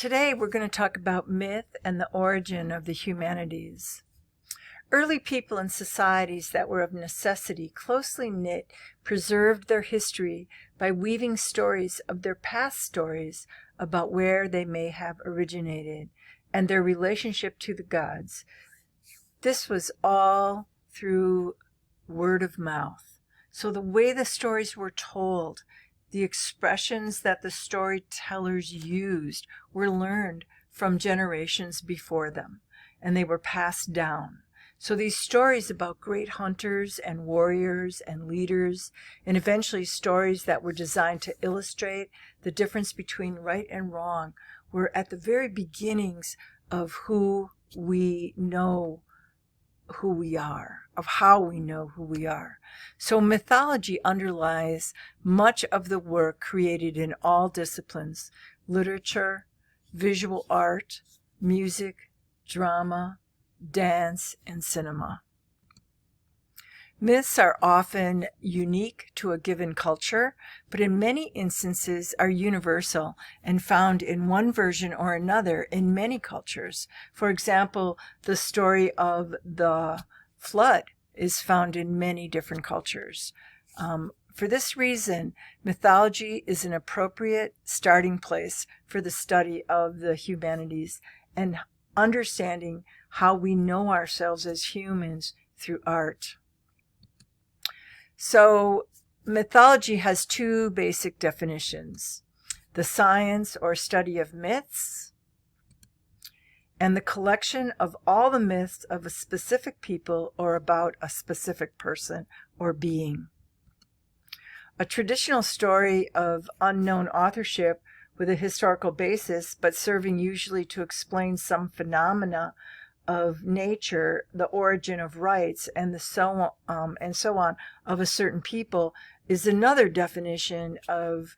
Today we're going to talk about myth and the origin of the humanities. Early people and societies that were of necessity closely knit preserved their history by weaving stories of their past stories about where they may have originated and their relationship to the gods. This was all through word of mouth. So the way the stories were told, the expressions that the storytellers used were learned from generations before them, and they were passed down. So these stories about great hunters and warriors and leaders, and eventually stories that were designed to illustrate the difference between right and wrong, were at the very beginnings of who we know who we are, of how we know who we are. So mythology underlies much of the work created in all disciplines: literature, visual art, music, drama, dance, and cinema. Myths are often unique to a given culture, but in many instances are universal and found in one version or another in many cultures. For example, the story of the flood is found in many different cultures. For this reason, mythology is an appropriate starting place for the study of the humanities and understanding how we know ourselves as humans through art. So mythology has two basic definitions: the science or study of myths, and the collection of all the myths of a specific people or about a specific person or being. A traditional story of unknown authorship with a historical basis, but serving usually to explain some phenomena of nature, the origin of rights, and so on of a certain people, is another definition of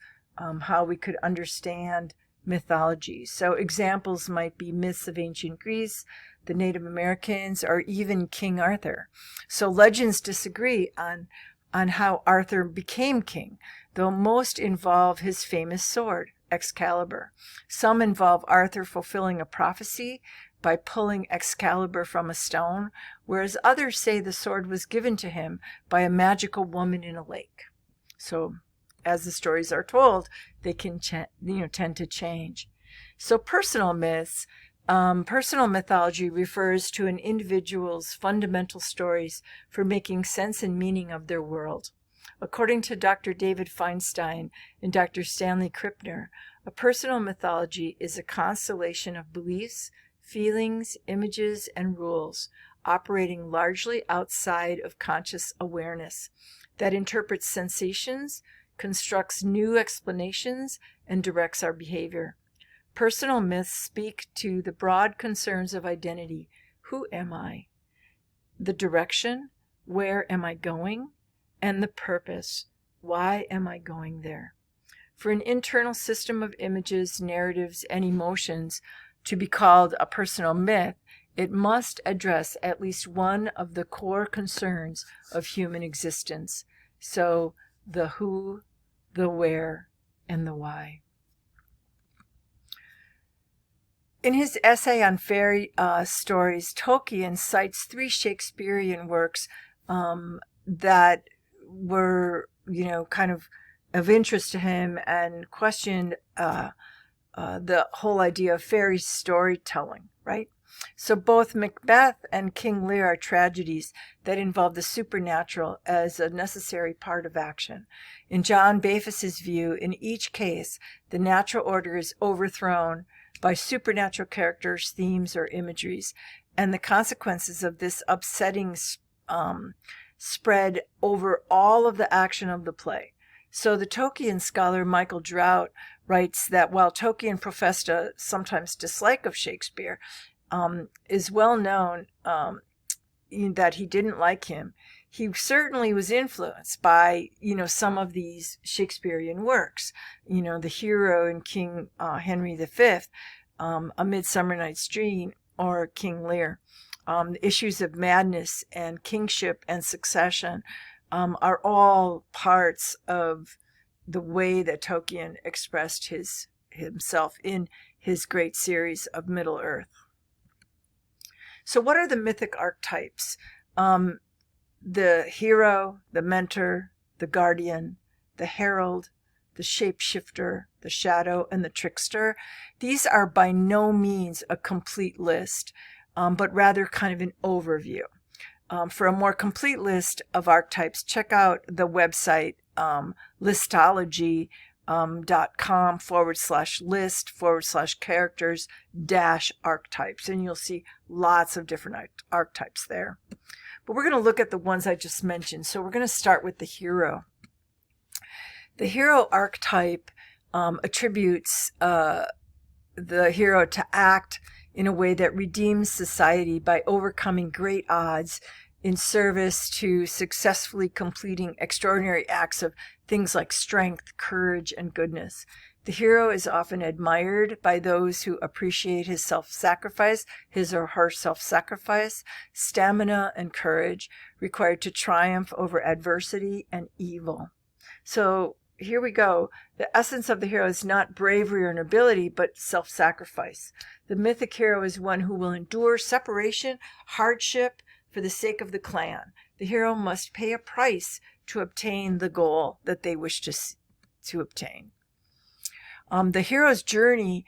how we could understand mythology. So examples might be myths of ancient Greece, the Native Americans, or even King Arthur. So legends disagree on how Arthur became king, though most involve his famous sword, Excalibur. Some involve Arthur fulfilling a prophecy by pulling Excalibur from a stone, whereas others say the sword was given to him by a magical woman in a lake. So, as the stories are told, they can tend to change. So, personal myths. Personal mythology refers to an individual's fundamental stories for making sense and meaning of their world. According to Dr. David Feinstein and Dr. Stanley Krippner, a personal mythology is a constellation of beliefs, feelings, images, and rules operating largely outside of conscious awareness that interprets sensations, constructs new explanations, and directs our behavior. Personal myths speak to the broad concerns of identity. Who am I? The direction, where am I going? And the purpose, why am I going there? For an internal system of images, narratives, and emotions to be called a personal myth, it must address at least one of the core concerns of human existence. So the who, the where, and the why. In his essay on fairy stories, Tolkien cites three Shakespearean works that were, kind of interest to him, and questioned the whole idea of fairy storytelling, right? So both Macbeth and King Lear are tragedies that involve the supernatural as a necessary part of action. In John Bafus's view, in each case, the natural order is overthrown by supernatural characters, themes, or imageries, and the consequences of this upsetting spread over all of the action of the play. So the Tolkien scholar Michael Drought writes that while Tolkien professed a sometimes dislike of Shakespeare, is well known that he didn't like him, he certainly was influenced by, some of these Shakespearean works. The hero in King Henry V, A Midsummer Night's Dream, or King Lear. The issues of madness and kingship and succession are all parts of the way that Tolkien expressed his himself in his great series of Middle-earth. So what are the mythic archetypes? The hero, the mentor, the guardian, the herald, the shapeshifter, the shadow, and the trickster. These are by no means a complete list, but rather kind of an overview. For a more complete list of archetypes, check out the website listology.com/list/characters-archetypes, and you'll see lots of different archetypes there. But we're going to look at the ones I just mentioned. So we're going to start with the hero. The hero archetype attributes the hero to act in a way that redeems society by overcoming great odds in service to successfully completing extraordinary acts of things like strength, courage, and goodness. The hero is often admired by those who appreciate his self-sacrifice, his or her self-sacrifice, stamina, and courage required to triumph over adversity and evil. So here we go. The essence of the hero is not bravery or nobility, but self-sacrifice. The mythic hero is one who will endure separation, hardship for the sake of the clan. The hero must pay a price to obtain the goal that they wish to obtain. The hero's journey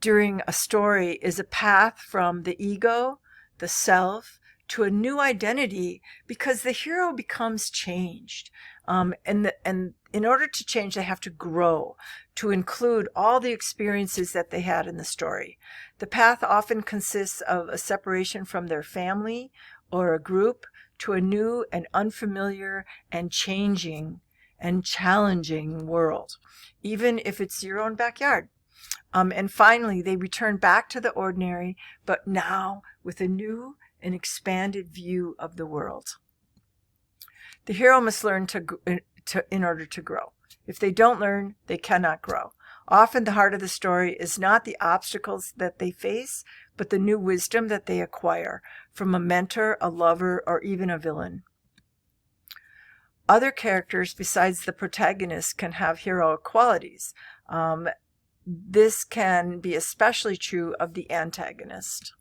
during a story is a path from the ego, the self, to a new identity, because the hero becomes changed. And in order to change, they have to grow to include all the experiences that they had in the story. The path often consists of a separation from their family or a group to a new and unfamiliar and changing and challenging world, even if it's your own backyard. And finally, they return back to the ordinary, but now with a new and expanded view of the world. The hero must learn in order to grow. If they don't learn, they cannot grow. Often the heart of the story is not the obstacles that they face, but the new wisdom that they acquire from a mentor, a lover, or even a villain. Other characters besides the protagonist can have heroic qualities. This can be especially true of the antagonist.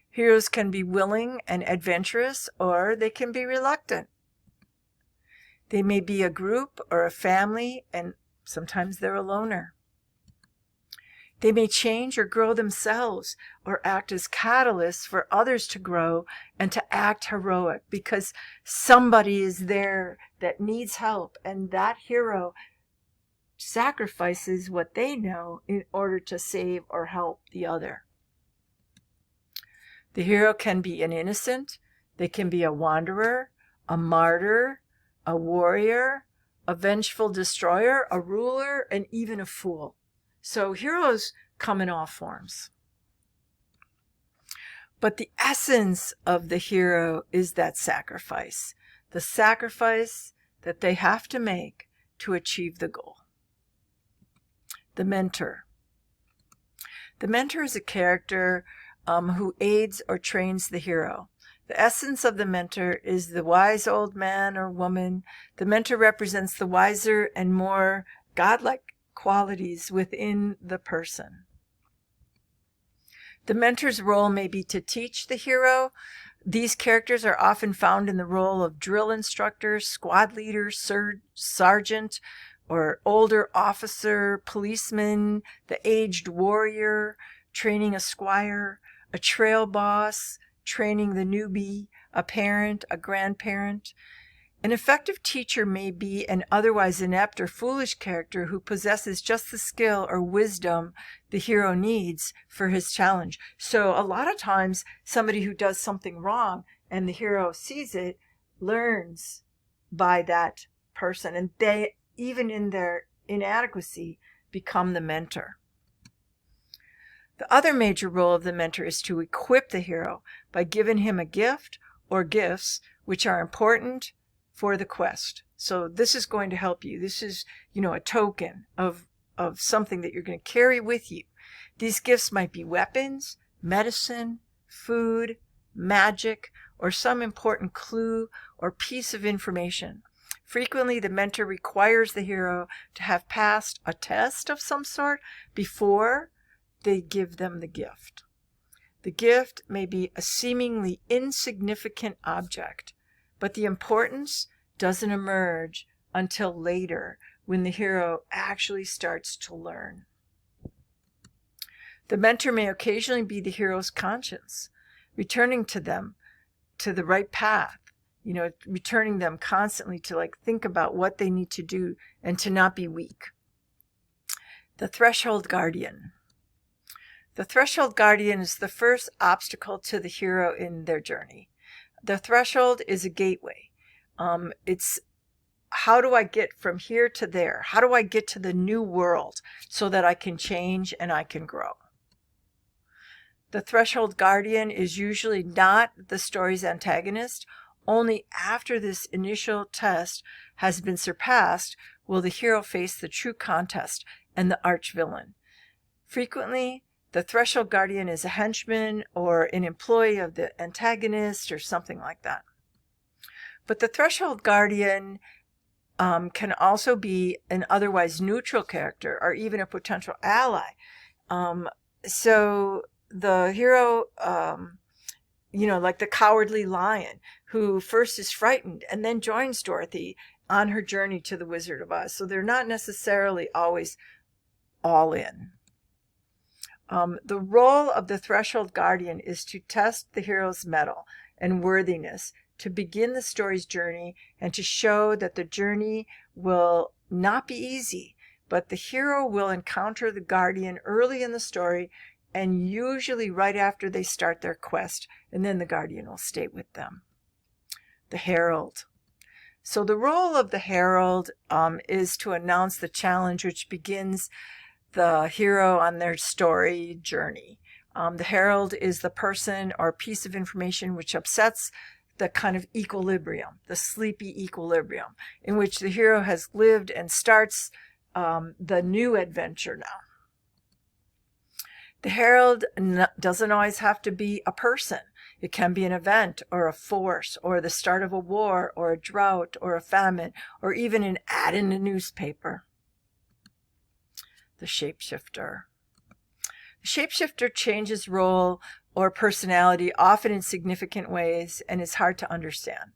Heroes can be willing and adventurous, or they can be reluctant. They may be a group or a family, and sometimes they're a loner. They may change or grow themselves or act as catalysts for others to grow and to act heroic, because somebody is there that needs help, and that hero sacrifices what they know in order to save or help the other. The hero can be an innocent, they can be a wanderer, a martyr, a warrior, a vengeful destroyer, a ruler, and even a fool. So heroes come in all forms. But the essence of the hero is that sacrifice, the sacrifice that they have to make to achieve the goal. The mentor. The mentor is a character who aids or trains the hero. The essence of the mentor is the wise old man or woman. The mentor represents the wiser and more godlike qualities within the person. The mentor's role may be to teach the hero. These characters are often found in the role of drill instructor, squad leader, sergeant, or older officer, policeman, the aged warrior, training a squire, a trail boss, training the newbie, a parent, a grandparent. An effective teacher may be an otherwise inept or foolish character who possesses just the skill or wisdom the hero needs for his challenge. So a lot of times somebody who does something wrong and the hero sees it learns by that person, and they, even in their inadequacy, become the mentor. The other major role of the mentor is to equip the hero by giving him a gift or gifts which are important for the quest. So this is going to help you. This is, a token of something that you're going to carry with you. These gifts might be weapons, medicine, food, magic, or some important clue or piece of information. Frequently, the mentor requires the hero to have passed a test of some sort before they give them the gift. The gift may be a seemingly insignificant object, but the importance doesn't emerge until later when the hero actually starts to learn. The mentor may occasionally be the hero's conscience, returning to them to the right path, returning them constantly to think about what they need to do and to not be weak. The threshold guardian. The threshold guardian is the first obstacle to the hero in their journey. The threshold is a gateway. It's how do I get from here to there? How do I get to the new world so that I can change and I can grow? The threshold guardian is usually not the story's antagonist. Only after this initial test has been surpassed will the hero face the true contest and the arch-villain. Frequently, the threshold guardian is a henchman or an employee of the antagonist or something like that. But the threshold guardian can also be an otherwise neutral character or even a potential ally. So the hero, like the cowardly lion, who first is frightened and then joins Dorothy on her journey to the Wizard of Oz. So they're not necessarily always all in. The role of the threshold guardian is to test the hero's mettle and worthiness, to begin the story's journey and to show that the journey will not be easy, but the hero will encounter the guardian early in the story and usually right after they start their quest, and then the guardian will stay with them. The herald. So the role of the herald is to announce the challenge which begins the hero on their story journey. The herald is the person or piece of information which upsets the kind of equilibrium, the sleepy equilibrium, in which the hero has lived and starts the new adventure now. The herald doesn't always have to be a person. It can be an event or a force or the start of a war or a drought or a famine or even an ad in a newspaper. The shapeshifter. The shapeshifter changes role or personality often in significant ways and is hard to understand.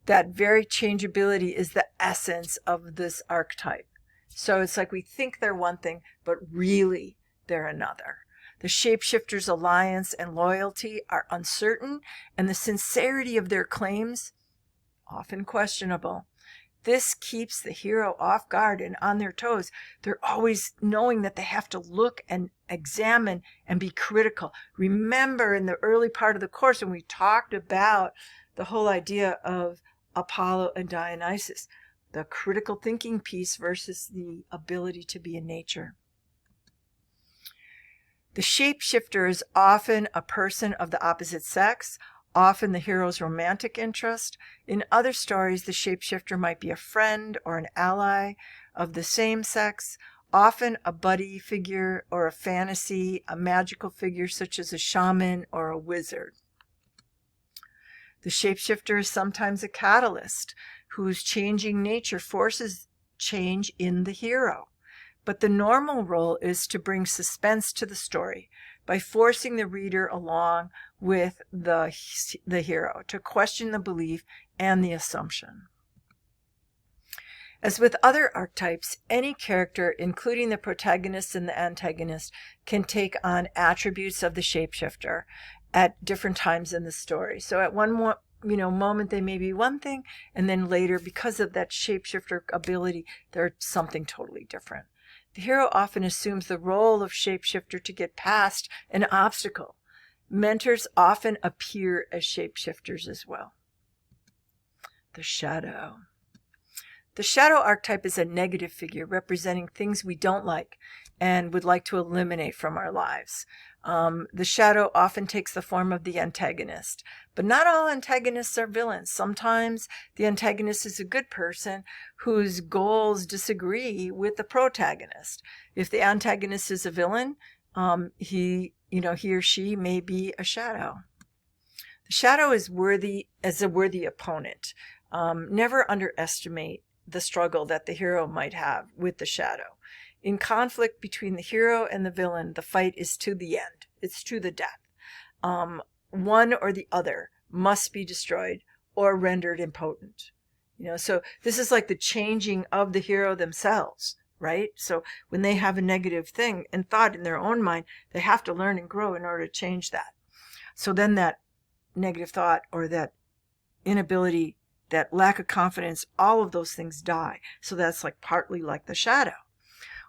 That very changeability is the essence of this archetype. So it's like we think they're one thing, but really they're another. The shapeshifter's alliance and loyalty are uncertain, and the sincerity of their claims often questionable. This keeps the hero off guard and on their toes. They're always knowing that they have to look and examine and be critical. Remember in the early part of the course when we talked about the whole idea of Apollo and Dionysus, the critical thinking piece versus the ability to be in nature. The shapeshifter is often a person of the opposite sex, often the hero's romantic interest. In other stories, the shapeshifter might be a friend or an ally of the same sex, often a buddy figure or a fantasy, a magical figure such as a shaman or a wizard. The shapeshifter is sometimes a catalyst whose changing nature forces change in the hero. But the normal role is to bring suspense to the story by forcing the reader along with the hero, to question the belief and the assumption. As with other archetypes, any character, including the protagonist and the antagonist, can take on attributes of the shapeshifter at different times in the story. So at one moment they may be one thing, and then later, because of that shapeshifter ability, they're something totally different. The hero often assumes the role of shapeshifter to get past an obstacle. Mentors often appear as shapeshifters as well. The shadow. The shadow archetype is a negative figure representing things we don't like and would like to eliminate from our lives. The shadow often takes the form of the antagonist, but not all antagonists are villains. Sometimes the antagonist is a good person whose goals disagree with the protagonist. If the antagonist is a villain, he or she may be a shadow. The shadow is a worthy opponent. Never underestimate the struggle that the hero might have with the shadow. In conflict between the hero and the villain, the fight is to the end. It's to the death. One or the other must be destroyed or rendered impotent. So this is like the changing of the hero themselves, right? So when they have a negative thing and thought in their own mind, they have to learn and grow in order to change that. So then that negative thought or that inability, that lack of confidence, all of those things die. So that's like partly like the shadow.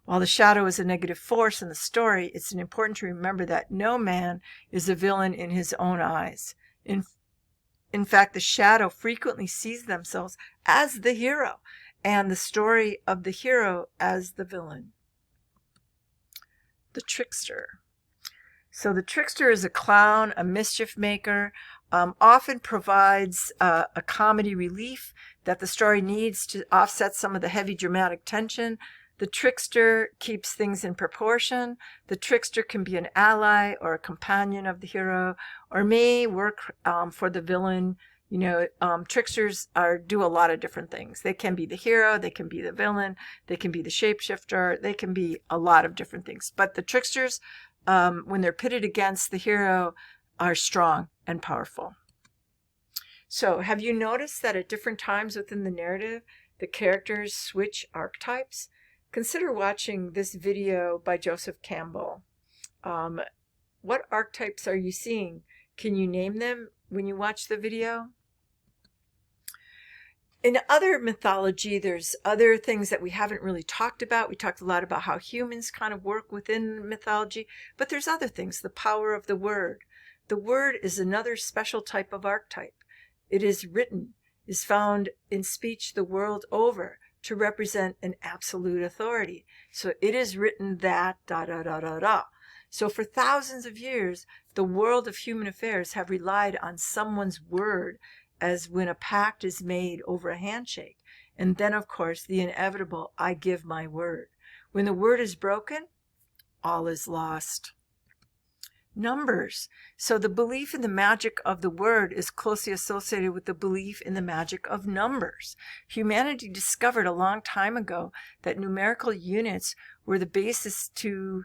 While the shadow is a negative force in the story, it's important to remember that no man is a villain in his own eyes. In fact, the shadow frequently sees themselves as the hero and the story of the hero as the villain. The trickster. So the trickster is a clown, a mischief maker, often provides a comedy relief that the story needs to offset some of the heavy dramatic tension. The trickster keeps things in proportion. The trickster can be an ally or a companion of the hero, or may work for the villain. Tricksters do a lot of different things. They can be the hero, they can be the villain, they can be the shapeshifter, they can be a lot of different things. But the tricksters, when they're pitted against the hero, are strong and powerful. So have you noticed that at different times within the narrative, the characters switch archetypes? Consider watching this video by Joseph Campbell. What archetypes are you seeing? Can you name them when you watch the video? In other mythology, there's other things that we haven't really talked about. We talked a lot about how humans kind of work within mythology, but there's other things. The power of the word. The word is another special type of archetype. It is written, is found in speech the world over, to represent an absolute authority. So it is written that ... So for thousands of years, the world of human affairs have relied on someone's word, as when a pact is made over a handshake. And then, of course, the inevitable, I give my word. When the word is broken, all is lost. Numbers. So the belief in the magic of the word is closely associated with the belief in the magic of numbers. Humanity discovered a long time ago that numerical units were the basis to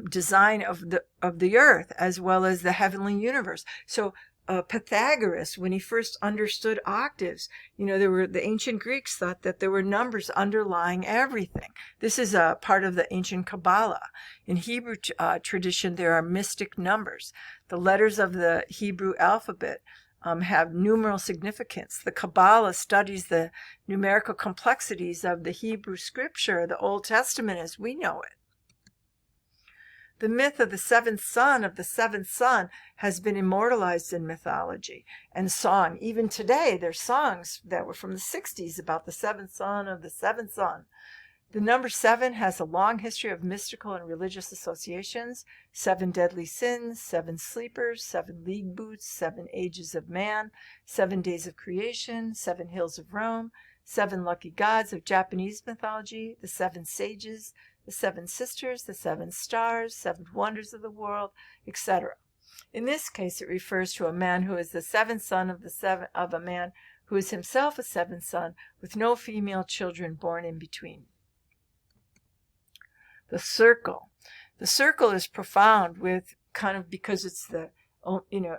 design of the earth as well as the heavenly universe. So Pythagoras, when he first understood octaves, the ancient Greeks thought that there were numbers underlying everything. This is a part of the ancient Kabbalah. In Hebrew tradition, there are mystic numbers. The letters of the Hebrew alphabet have numeral significance. The Kabbalah studies the numerical complexities of the Hebrew scripture, the Old Testament as we know it. The myth of the seventh son has been immortalized in mythology and song. Even today, there's songs that were from the 60s about the seventh son of the seventh son. The number 7 has a long history of mystical and religious associations. 7 deadly sins, 7 sleepers, 7 league boots, 7 ages of man, 7 days of creation, 7 hills of Rome, 7 lucky gods of Japanese mythology, the 7 sages, the 7 sisters, the 7 stars, 7 wonders of the world, etc. In this case, it refers to a man who is the 7th son of a man who is himself a 7th son with no female children born in between. The circle. The circle is profound with kind of because it's the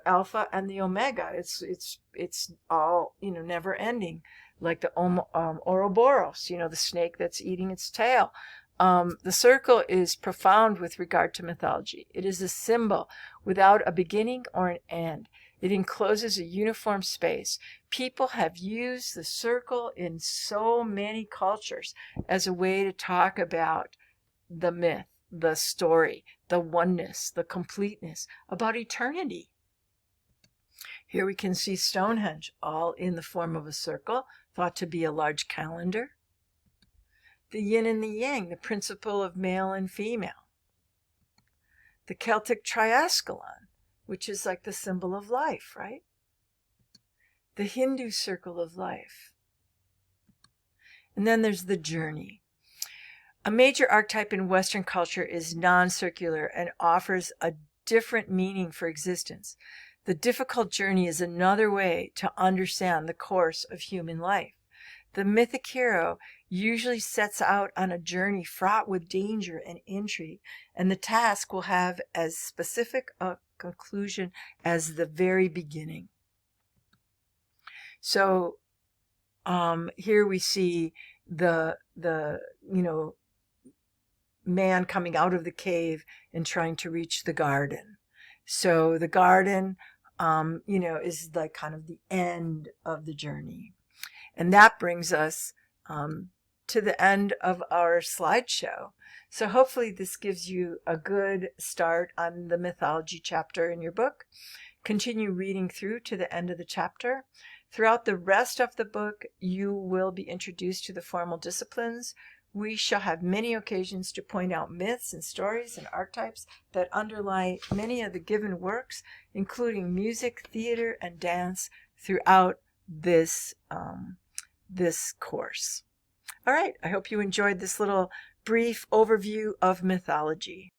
alpha and the omega. It's all never ending, like the Ouroboros, the snake that's eating its tail. The circle is profound with regard to mythology. It is a symbol without a beginning or an end. It encloses a uniform space. People have used the circle in so many cultures as a way to talk about the myth, the story, the oneness, the completeness, about eternity. Here we can see Stonehenge, all in the form of a circle, thought to be a large calendar. The yin and the yang, the principle of male and female. The Celtic triascalon, which is like the symbol of life, right? The Hindu circle of life. And then there's the journey. A major archetype in Western culture is non-circular and offers a different meaning for existence. The difficult journey is another way to understand the course of human life. The mythic hero usually sets out on a journey fraught with danger and intrigue, and the task will have as specific a conclusion as the very beginning. So here we see the man coming out of the cave and trying to reach the garden. So the garden is like kind of the end of the journey. And that brings us to the end of our slideshow. So hopefully this gives you a good start on the mythology chapter in your book. Continue reading through to the end of the chapter. Throughout the rest of the book, you will be introduced to the formal disciplines. We shall have many occasions to point out myths and stories and archetypes that underlie many of the given works, including music, theater, and dance throughout this course. All right, I hope you enjoyed this little brief overview of mythology.